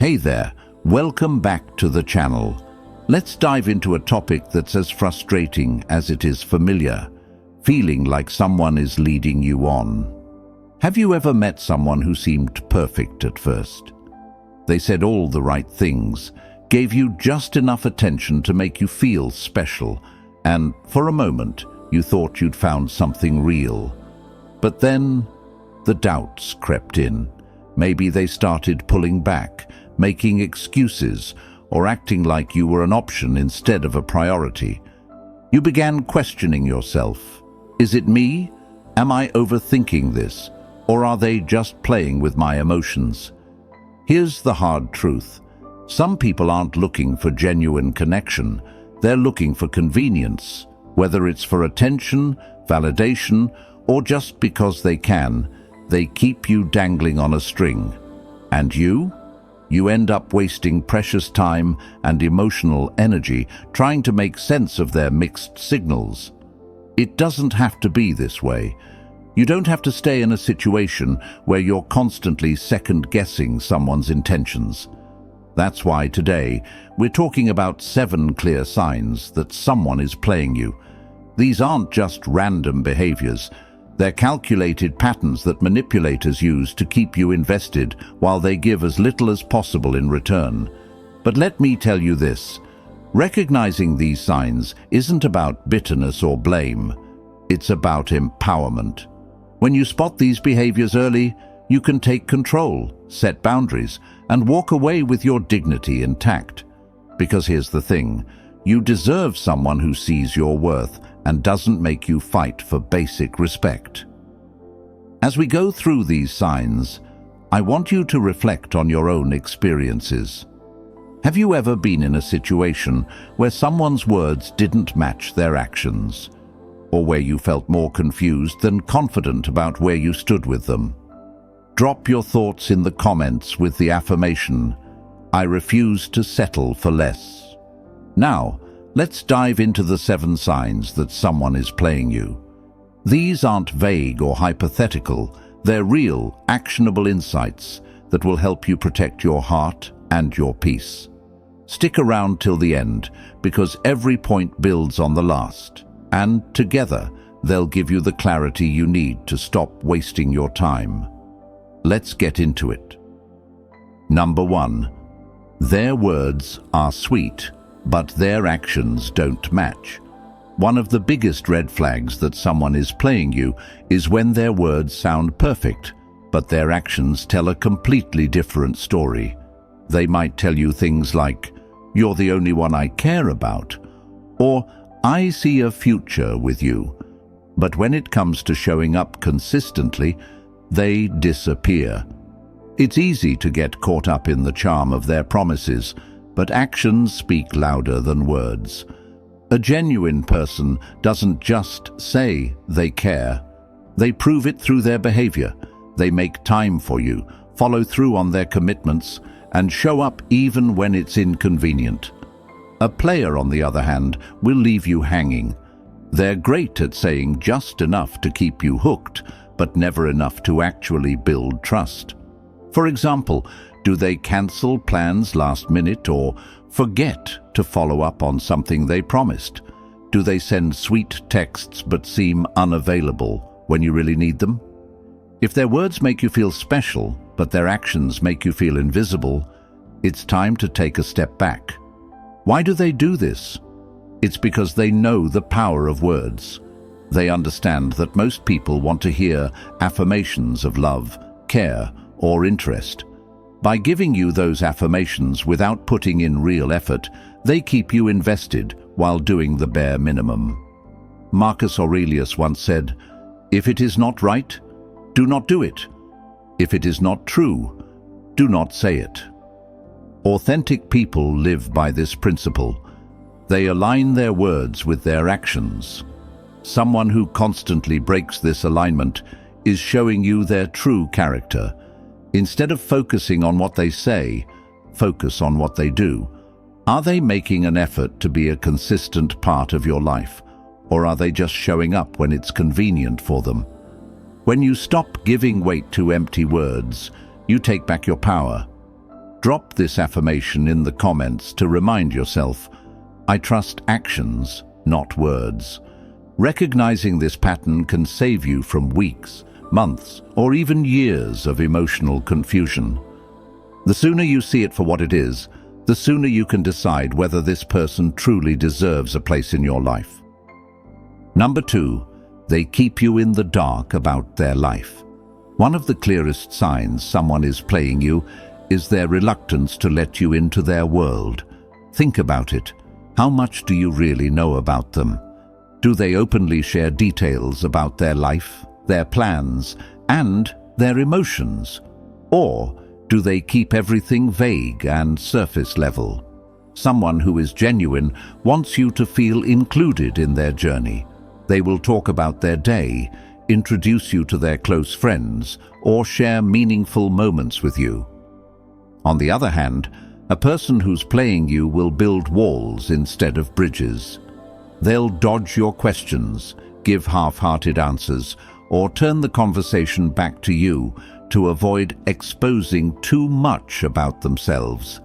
Hey there, welcome back to the channel. Let's dive into a topic that's as frustrating as it is familiar, feeling like someone is leading you on. Have you ever met someone who seemed perfect at first? They said all the right things, gave you just enough attention to make you feel special, and for a moment you thought you'd found something real. But then the doubts crept in. Maybe they started pulling back, making excuses, or acting like you were an option instead of a priority. You began questioning yourself. Is it me? Am I overthinking this? Or are they just playing with my emotions? Here's the hard truth. Some people aren't looking for genuine connection. They're looking for convenience, whether it's for attention, validation, or just because they can. They keep you dangling on a string. And you end up wasting precious time and emotional energy trying to make sense of their mixed signals. It doesn't have to be this way. You don't have to stay in a situation where you're constantly second-guessing someone's intentions. That's why today we're talking about 7 clear signs that someone is playing you. These aren't just random behaviors. They're calculated patterns that manipulators use to keep you invested while they give as little as possible in return. But let me tell you this. Recognizing these signs isn't about bitterness or blame. It's about empowerment. When you spot these behaviors early, you can take control, set boundaries, and walk away with your dignity intact. Because here's the thing, you deserve someone who sees your worth and doesn't make you fight for basic respect. As we go through these signs, I want you to reflect on your own experiences. Have you ever been in a situation where someone's words didn't match their actions, or where you felt more confused than confident about where you stood with them? Drop your thoughts in the comments with the affirmation, "I refuse to settle for less." Now, let's dive into the 7 signs that someone is playing you. These aren't vague or hypothetical. They're real, actionable insights that will help you protect your heart and your peace. Stick around till the end, because every point builds on the last, and together they'll give you the clarity you need to stop wasting your time. Let's get into it. Number 1. Their words are sweet, but their actions don't match. One of the biggest red flags that someone is playing you is when their words sound perfect, but their actions tell a completely different story. They might tell you things like, "You're the only one I care about," or "I see a future with you." But when it comes to showing up consistently, they disappear. It's easy to get caught up in the charm of their promises, but actions speak louder than words. A genuine person doesn't just say they care. They prove it through their behavior. They make time for you, follow through on their commitments, and show up even when it's inconvenient. A player, on the other hand, will leave you hanging. They're great at saying just enough to keep you hooked, but never enough to actually build trust. For example, do they cancel plans last minute or forget to follow up on something they promised? Do they send sweet texts but seem unavailable when you really need them? If their words make you feel special, but their actions make you feel invisible, it's time to take a step back. Why do they do this? It's because they know the power of words. They understand that most people want to hear affirmations of love, care, or interest. By giving you those affirmations without putting in real effort, they keep you invested while doing the bare minimum. Marcus Aurelius once said, "If it is not right, do not do it. If it is not true, do not say it." Authentic people live by this principle. They align their words with their actions. Someone who constantly breaks this alignment is showing you their true character. Instead of focusing on what they say, focus on what they do. Are they making an effort to be a consistent part of your life, or are they just showing up when it's convenient for them? When you stop giving weight to empty words, you take back your power. Drop this affirmation in the comments to remind yourself, I trust actions, not words. Recognizing this pattern can save you from weeks, months, or even years of emotional confusion. The sooner you see it for what it is, the sooner you can decide whether this person truly deserves a place in your life. Number 2, they keep you in the dark about their life. One of the clearest signs someone is playing you is their reluctance to let you into their world. Think about it. How much do you really know about them? Do they openly share details about their life, their plans, and their emotions? Or do they keep everything vague and surface level? Someone who is genuine wants you to feel included in their journey. They will talk about their day, introduce you to their close friends, or share meaningful moments with you. On the other hand, a person who's playing you will build walls instead of bridges. They'll dodge your questions, give half-hearted answers, or turn the conversation back to you to avoid exposing too much about themselves.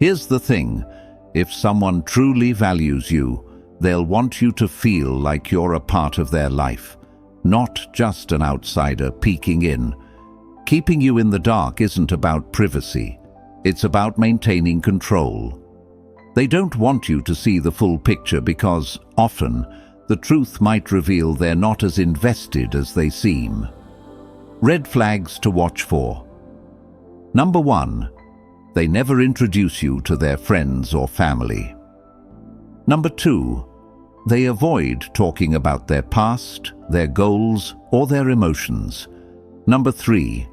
Here's the thing, if someone truly values you, they'll want you to feel like you're a part of their life, not just an outsider peeking in. Keeping you in the dark isn't about privacy. It's about maintaining control. They don't want you to see the full picture because, often, the truth might reveal they're not as invested as they seem. Red flags to watch for. Number 1, they never introduce you to their friends or family. Number 2, they avoid talking about their past, their goals, or their emotions. Number 3,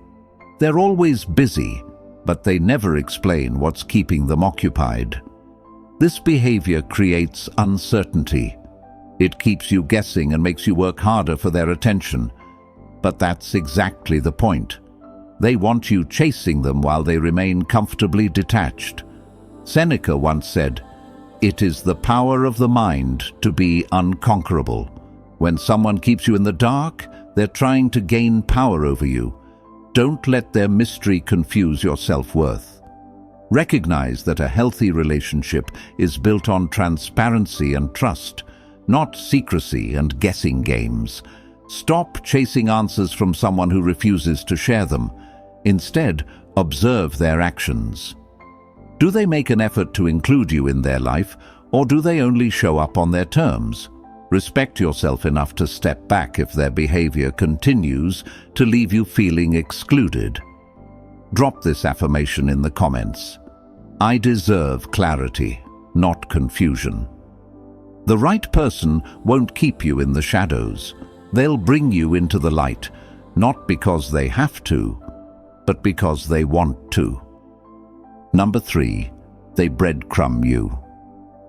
they're always busy, but they never explain what's keeping them occupied. This behavior creates uncertainty. It keeps you guessing and makes you work harder for their attention. But that's exactly the point. They want you chasing them while they remain comfortably detached. Seneca once said, "It is the power of the mind to be unconquerable." When someone keeps you in the dark, they're trying to gain power over you. Don't let their mystery confuse your self-worth. Recognize that a healthy relationship is built on transparency and trust, not secrecy and guessing games. Stop chasing answers from someone who refuses to share them. Instead, observe their actions. Do they make an effort to include you in their life, or do they only show up on their terms? Respect yourself enough to step back if their behavior continues to leave you feeling excluded. Drop this affirmation in the comments. I deserve clarity, not confusion. The right person won't keep you in the shadows. They'll bring you into the light, not because they have to, but because they want to. Number 3, they breadcrumb you.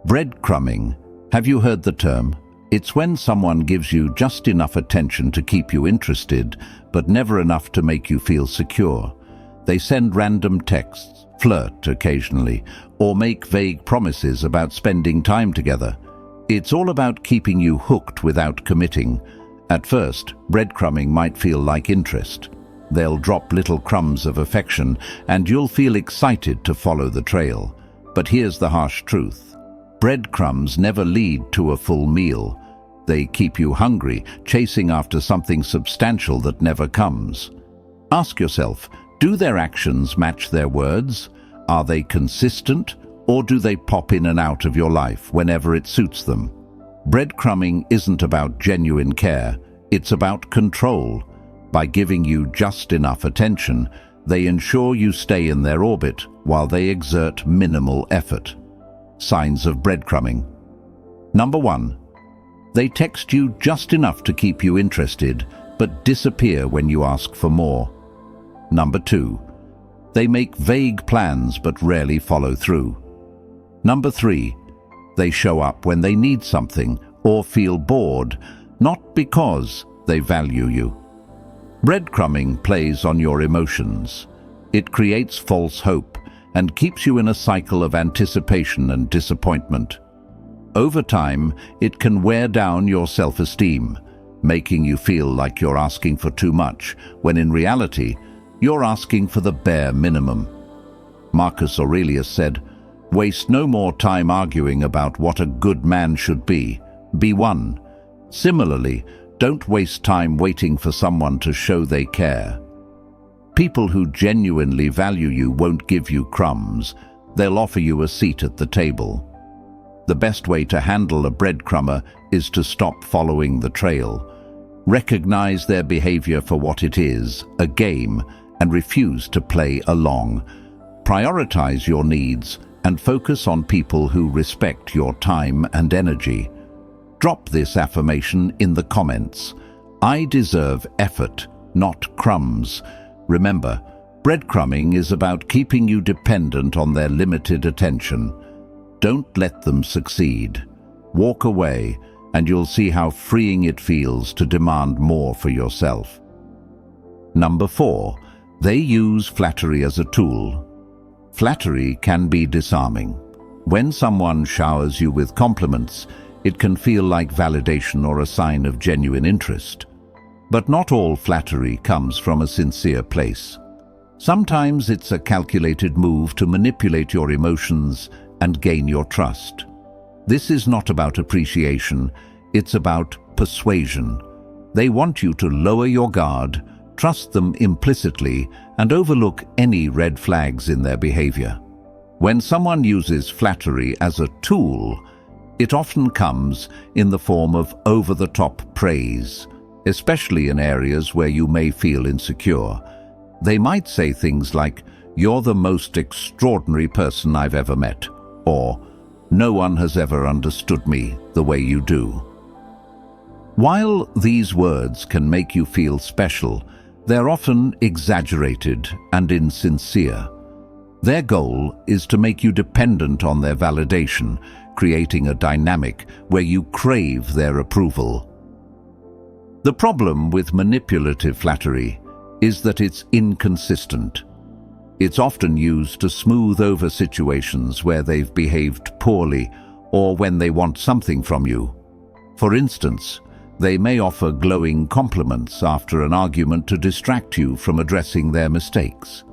Breadcrumbing. Have you heard the term? It's when someone gives you just enough attention to keep you interested, but never enough to make you feel secure. They send random texts, flirt occasionally, or make vague promises about spending time together. It's all about keeping you hooked without committing. At first, breadcrumbing might feel like interest. They'll drop little crumbs of affection, and you'll feel excited to follow the trail. But here's the harsh truth. Breadcrumbs never lead to a full meal. They keep you hungry, chasing after something substantial that never comes. Ask yourself, do their actions match their words? Are they consistent, or do they pop in and out of your life whenever it suits them? Breadcrumbing isn't about genuine care, it's about control. By giving you just enough attention, they ensure you stay in their orbit while they exert minimal effort. Signs of breadcrumbing. Number 1. They text you just enough to keep you interested, but disappear when you ask for more. Number 2. They make vague plans but rarely follow through. Number 3. They show up when they need something or feel bored, not because they value you. Breadcrumbing plays on your emotions. It creates false hope and keeps you in a cycle of anticipation and disappointment. Over time, it can wear down your self-esteem, making you feel like you're asking for too much, when in reality, you're asking for the bare minimum. Marcus Aurelius said, "Waste no more time arguing about what a good man should be. Be one." Similarly, don't waste time waiting for someone to show they care. People who genuinely value you won't give you crumbs. They'll offer you a seat at the table. The best way to handle a breadcrumber is to stop following the trail. Recognize their behavior for what it is, a game, and refuse to play along. Prioritize your needs and focus on people who respect your time and energy. Drop this affirmation in the comments. I deserve effort, not crumbs. Remember, breadcrumbing is about keeping you dependent on their limited attention. Don't let them succeed. Walk away, and you'll see how freeing it feels to demand more for yourself. Number 4. They use flattery as a tool. Flattery can be disarming. When someone showers you with compliments, it can feel like validation or a sign of genuine interest. But not all flattery comes from a sincere place. Sometimes it's a calculated move to manipulate your emotions and gain your trust. This is not about appreciation, it's about persuasion. They want you to lower your guard, trust them implicitly, and overlook any red flags in their behavior. When someone uses flattery as a tool, it often comes in the form of over-the-top praise, especially in areas where you may feel insecure. They might say things like, "You're the most extraordinary person I've ever met," or "No one has ever understood me the way you do." While these words can make you feel special, they're often exaggerated and insincere. Their goal is to make you dependent on their validation, creating a dynamic where you crave their approval. The problem with manipulative flattery is that it's inconsistent. It's often used to smooth over situations where they've behaved poorly or when they want something from you. For instance, they may offer glowing compliments after an argument to distract you from addressing their mistakes.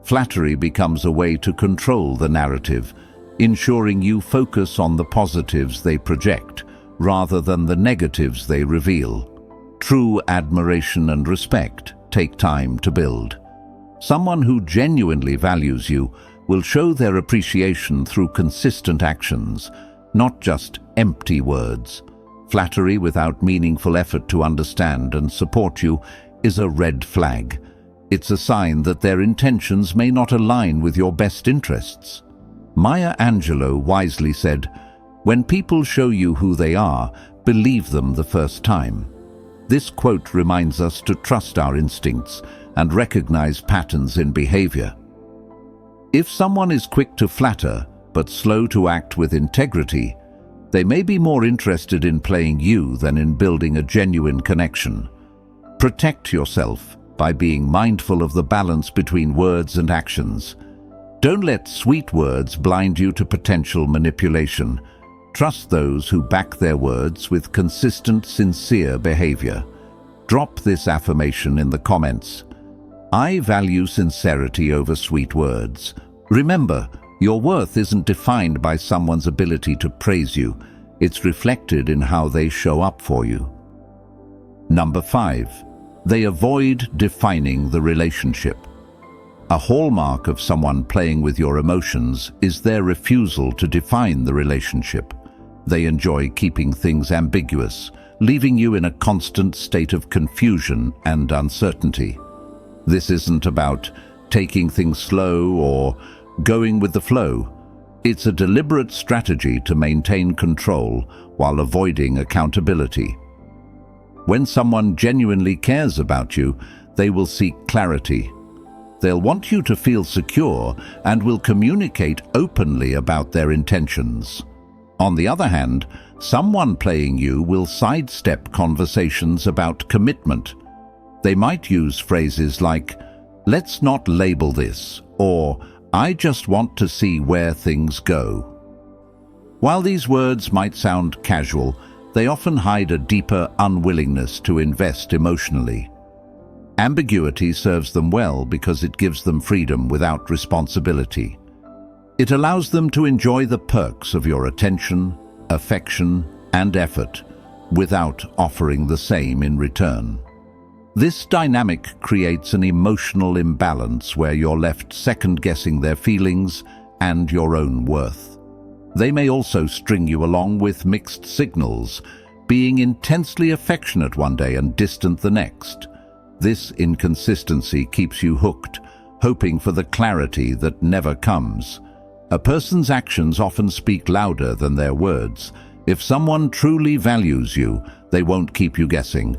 Flattery becomes a way to control the narrative, ensuring you focus on the positives they project rather than the negatives they reveal. True admiration and respect take time to build. Someone who genuinely values you will show their appreciation through consistent actions, not just empty words. Flattery without meaningful effort to understand and support you is a red flag. It's a sign that their intentions may not align with your best interests. Maya Angelou wisely said, "When people show you who they are, believe them the first time." This quote reminds us to trust our instincts and recognize patterns in behavior. If someone is quick to flatter but slow to act with integrity, they may be more interested in playing you than in building a genuine connection. Protect yourself by being mindful of the balance between words and actions. Don't let sweet words blind you to potential manipulation. Trust those who back their words with consistent, sincere behavior. Drop this affirmation in the comments. I value sincerity over sweet words. Remember, your worth isn't defined by someone's ability to praise you. It's reflected in how they show up for you. Number 5. They avoid defining the relationship. A hallmark of someone playing with your emotions is their refusal to define the relationship. They enjoy keeping things ambiguous, leaving you in a constant state of confusion and uncertainty. This isn't about taking things slow or going with the flow. It's a deliberate strategy to maintain control while avoiding accountability. When someone genuinely cares about you, they will seek clarity. They'll want you to feel secure and will communicate openly about their intentions. On the other hand, someone playing you will sidestep conversations about commitment. They might use phrases like, "Let's not label this," or "I just want to see where things go." While these words might sound casual, they often hide a deeper unwillingness to invest emotionally. Ambiguity serves them well because it gives them freedom without responsibility. It allows them to enjoy the perks of your attention, affection, and effort without offering the same in return. This dynamic creates an emotional imbalance where you're left second-guessing their feelings and your own worth. They may also string you along with mixed signals, being intensely affectionate one day and distant the next. This inconsistency keeps you hooked, hoping for the clarity that never comes. A person's actions often speak louder than their words. If someone truly values you, they won't keep you guessing.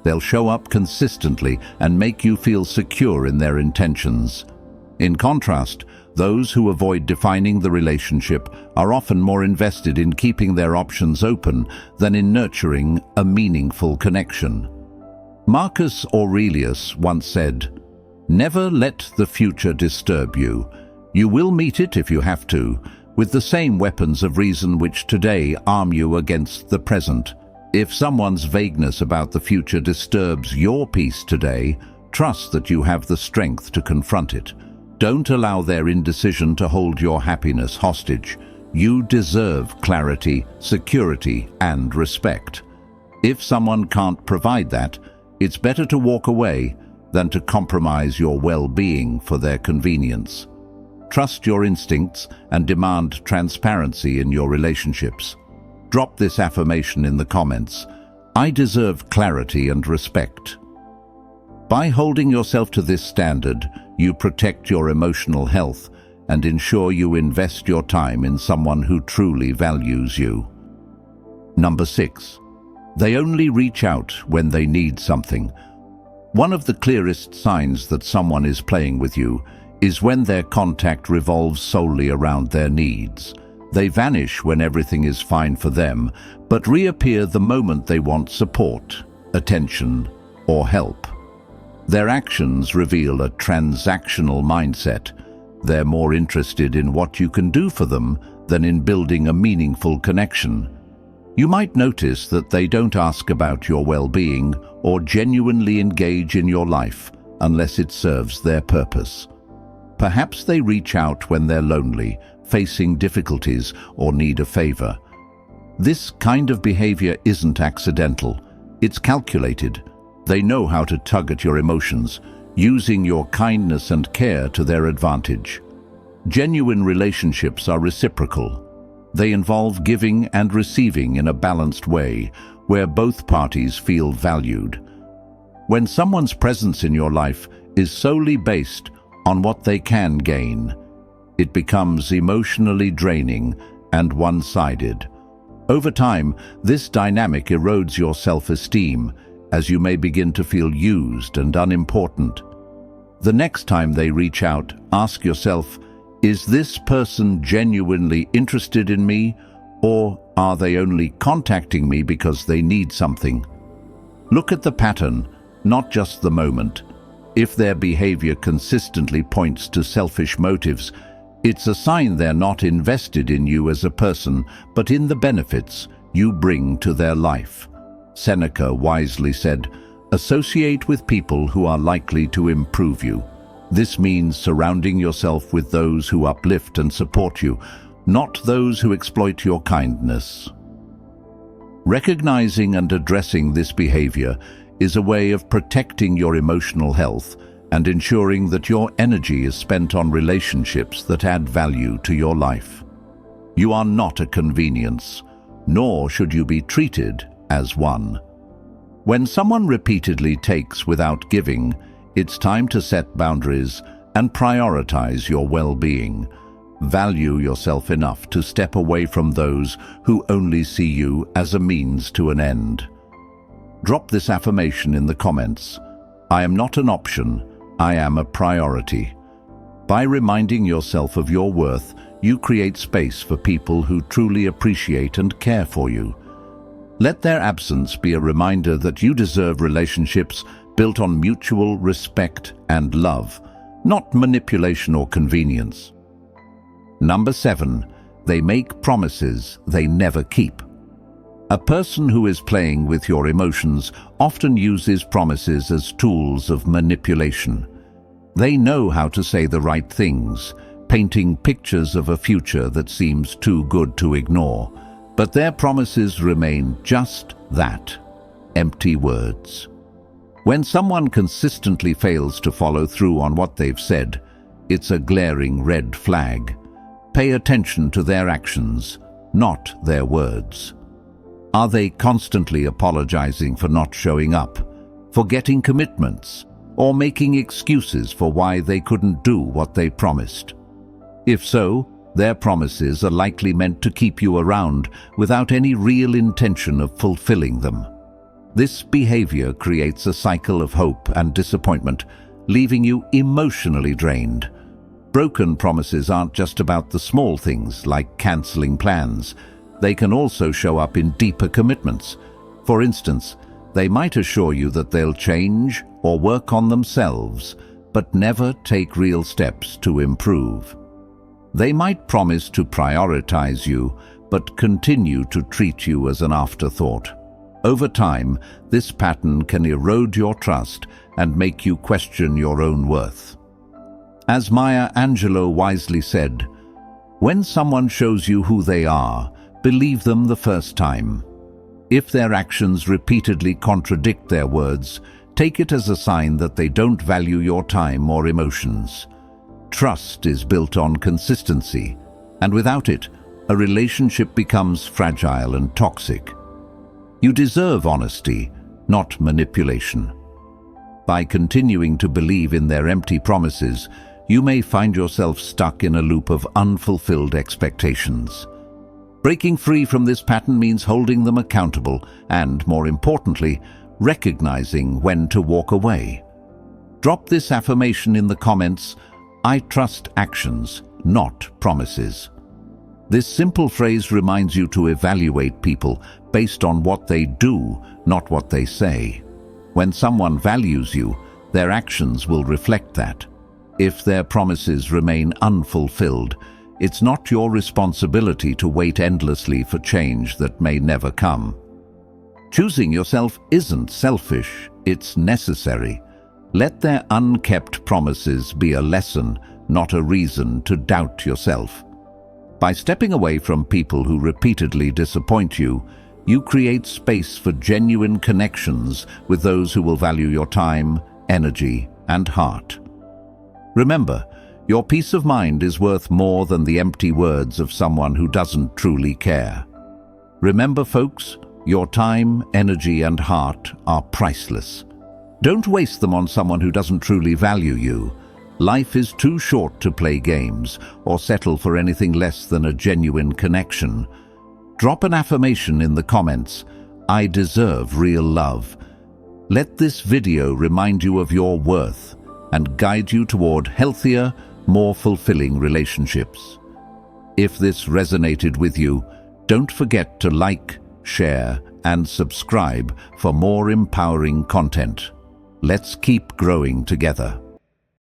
They'll show up consistently and make you feel secure in their intentions. In contrast, those who avoid defining the relationship are often more invested in keeping their options open than in nurturing a meaningful connection. Marcus Aurelius once said, "Never let the future disturb you. You will meet it if you have to, with the same weapons of reason which today arm you against the present." If someone's vagueness about the future disturbs your peace today, trust that you have the strength to confront it. Don't allow their indecision to hold your happiness hostage. You deserve clarity, security, and respect. If someone can't provide that, it's better to walk away than to compromise your well-being for their convenience. Trust your instincts and demand transparency in your relationships. Drop this affirmation in the comments. I deserve clarity and respect. By holding yourself to this standard, you protect your emotional health and ensure you invest your time in someone who truly values you. Number 6. They only reach out when they need something. One of the clearest signs that someone is playing with you is when their contact revolves solely around their needs. They vanish when everything is fine for them, but reappear the moment they want support, attention, or help. Their actions reveal a transactional mindset. They're more interested in what you can do for them than in building a meaningful connection. You might notice that they don't ask about your well-being or genuinely engage in your life unless it serves their purpose. Perhaps they reach out when they're lonely, facing difficulties, or need a favor. This kind of behavior isn't accidental. It's calculated. They know how to tug at your emotions, using your kindness and care to their advantage. Genuine relationships are reciprocal. They involve giving and receiving in a balanced way, where both parties feel valued. When someone's presence in your life is solely based on what they can gain, it becomes emotionally draining and one-sided. Over time, this dynamic erodes your self-esteem, as you may begin to feel used and unimportant. The next time they reach out, ask yourself, is this person genuinely interested in me, or are they only contacting me because they need something? Look at the pattern, not just the moment. If their behavior consistently points to selfish motives, it's a sign they're not invested in you as a person, but in the benefits you bring to their life. Seneca wisely said, "Associate with people who are likely to improve you." This means surrounding yourself with those who uplift and support you, not those who exploit your kindness. Recognizing and addressing this behavior is a way of protecting your emotional health and ensuring that your energy is spent on relationships that add value to your life. You are not a convenience, nor should you be treated as one. When someone repeatedly takes without giving, it's time to set boundaries and prioritize your well-being. Value yourself enough to step away from those who only see you as a means to an end. Drop this affirmation in the comments. I am not an option, I am a priority. By reminding yourself of your worth, you create space for people who truly appreciate and care for you. Let their absence be a reminder that you deserve relationships built on mutual respect and love, not manipulation or convenience. Number 7, they make promises they never keep. A person who is playing with your emotions often uses promises as tools of manipulation. They know how to say the right things, painting pictures of a future that seems too good to ignore. But their promises remain just that, empty words. When someone consistently fails to follow through on what they've said, it's a glaring red flag. Pay attention to their actions, not their words. Are they constantly apologizing for not showing up, forgetting commitments, or making excuses for why they couldn't do what they promised? If so, their promises are likely meant to keep you around without any real intention of fulfilling them. This behavior creates a cycle of hope and disappointment, leaving you emotionally drained. Broken promises aren't just about the small things like canceling plans. They can also show up in deeper commitments. For instance, they might assure you that they'll change or work on themselves, but never take real steps to improve. They might promise to prioritize you, but continue to treat you as an afterthought. Over time, this pattern can erode your trust and make you question your own worth. As Maya Angelou wisely said, "When someone shows you who they are, believe them the first time. If their actions repeatedly contradict their words, take it as a sign that they don't value your time or emotions." Trust is built on consistency, and without it, a relationship becomes fragile and toxic. You deserve honesty, not manipulation. By continuing to believe in their empty promises, you may find yourself stuck in a loop of unfulfilled expectations. Breaking free from this pattern means holding them accountable and, more importantly, recognizing when to walk away. Drop this affirmation in the comments: "I trust actions, not promises." This simple phrase reminds you to evaluate people based on what they do, not what they say. When someone values you, their actions will reflect that. If their promises remain unfulfilled, it's not your responsibility to wait endlessly for change that may never come. Choosing yourself isn't selfish, it's necessary. Let their unkept promises be a lesson, not a reason to doubt yourself. By stepping away from people who repeatedly disappoint you, you create space for genuine connections with those who will value your time, energy, and heart. Remember, your peace of mind is worth more than the empty words of someone who doesn't truly care. Remember, folks, your time, energy, and heart are priceless. Don't waste them on someone who doesn't truly value you. Life is too short to play games or settle for anything less than a genuine connection. Drop an affirmation in the comments: "I deserve real love." Let this video remind you of your worth and guide you toward healthier, more fulfilling relationships. If this resonated with you, don't forget to like, share, and subscribe for more empowering content. Let's keep growing together.